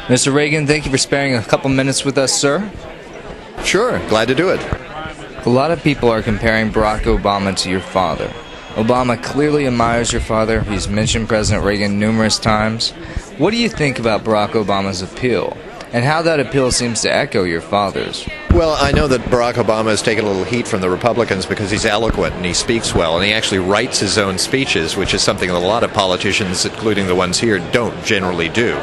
Mr. Reagan, thank you for sparing a couple minutes with us, sir. Sure, glad to do it. A lot of people are comparing Barack Obama to your father. Obama clearly admires your father. He's mentioned President Reagan numerous times. What do you think about Barack Obama's appeal, and how that appeal seems to echo your father's? Well, I know that Barack Obama has taken a little heat from the Republicans because he's eloquent and he speaks well, and he actually writes his own speeches, which is something that a lot of politicians, including the ones here, don't generally do.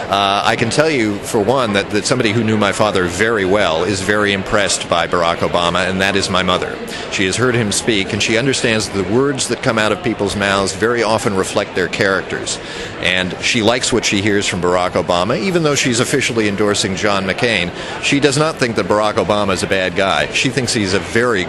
I can tell you, for one, that somebody who knew my father very well is very impressed by Barack Obama, and that is my mother. She has heard him speak, and she understands the words that come out of people's mouths very often reflect their characters. And she likes what she hears from Barack Obama, even though she's officially endorsing John McCain. She does not think that Barack Obama is a bad guy. She thinks he's a very,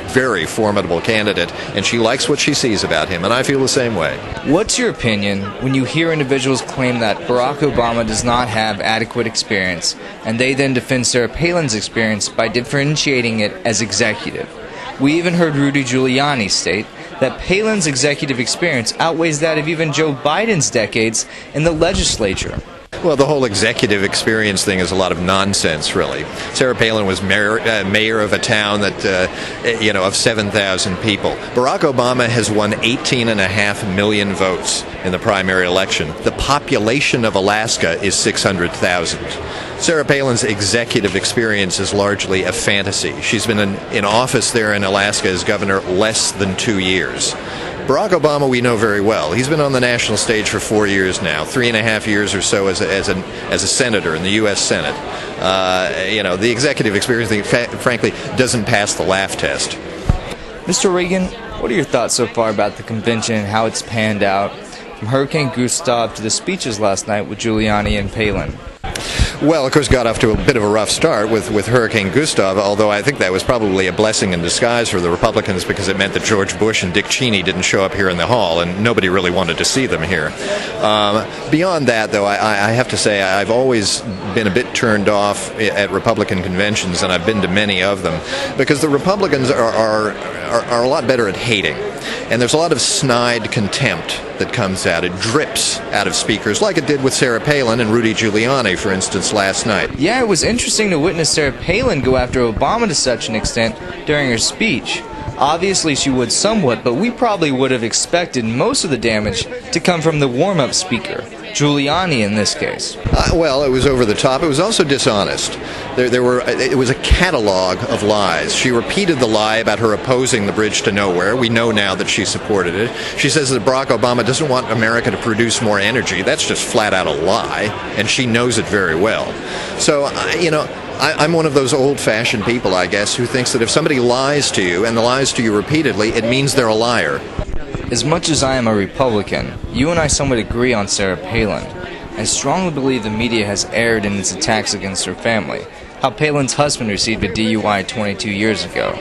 very formidable candidate, and she likes what she sees about him, and I feel the same way. What's your opinion when you hear individuals claim that Barack Obama does not have adequate experience, and they then defend Sarah Palin's experience by differentiating it as executive? We even heard Rudy Giuliani state that Palin's executive experience outweighs that of even Joe Biden's decades in the legislature. Well, the whole executive experience thing is a lot of nonsense, really. Sarah Palin was mayor of a town that, of 7,000 people. Barack Obama has won 18.5 million votes in the primary election. The population of Alaska is 600,000. Sarah Palin's executive experience is largely a fantasy. She's been in office there in Alaska as governor less than 2 years. Barack Obama we know very well. He's been on the national stage for 4 years now, 3.5 years or so as a senator in the U.S. Senate. The executive experience thing, frankly, doesn't pass the laugh test. Mr. Reagan, what are your thoughts so far about the convention and how it's panned out, from Hurricane Gustav to the speeches last night with Giuliani and Palin? Well, of course, got off to a bit of a rough start with Hurricane Gustav, although I think that was probably a blessing in disguise for the Republicans because it meant that George Bush and Dick Cheney didn't show up here in the hall, and nobody really wanted to see them here. Beyond that, though, I have to say I've always been a bit turned off at Republican conventions, and I've been to many of them, because the Republicans are a lot better at hating. And there's a lot of snide contempt that comes out. It drips out of speakers, like it did with Sarah Palin and Rudy Giuliani, for instance, last night. Yeah, it was interesting to witness Sarah Palin go after Obama to such an extent during her speech. Obviously she would somewhat, but we probably would have expected most of the damage to come from the warm-up speaker, Giuliani in this case. Well, it was over the top. It was also dishonest. It was a catalog of lies. She repeated the lie about her opposing the bridge to nowhere. We know now that she supported it. She says that Barack Obama doesn't want America to produce more energy. That's just flat out a lie, and she knows it very well. So, I'm one of those old-fashioned people, I guess, who thinks that if somebody lies to you, and lies to you repeatedly, it means they're a liar. As much as I am a Republican, you and I somewhat agree on Sarah Palin. I strongly believe the media has erred in its attacks against her family, how Palin's husband received a DUI 22 years ago.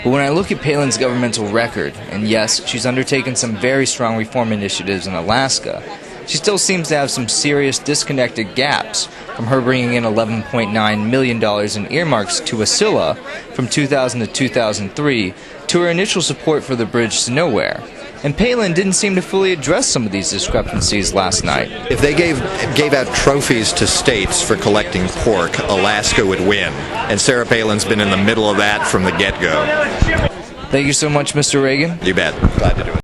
But when I look at Palin's governmental record, and yes, she's undertaken some very strong reform initiatives in Alaska, she still seems to have some serious disconnected gaps, from her bringing in $11.9 million in earmarks to Wasilla from 2000 to 2003, to her initial support for the bridge to nowhere. And Palin didn't seem to fully address some of these discrepancies last night. If they gave out trophies to states for collecting pork, Alaska would win. And Sarah Palin's been in the middle of that from the get-go. Thank you so much, Mr. Reagan. You bet. Glad to do it.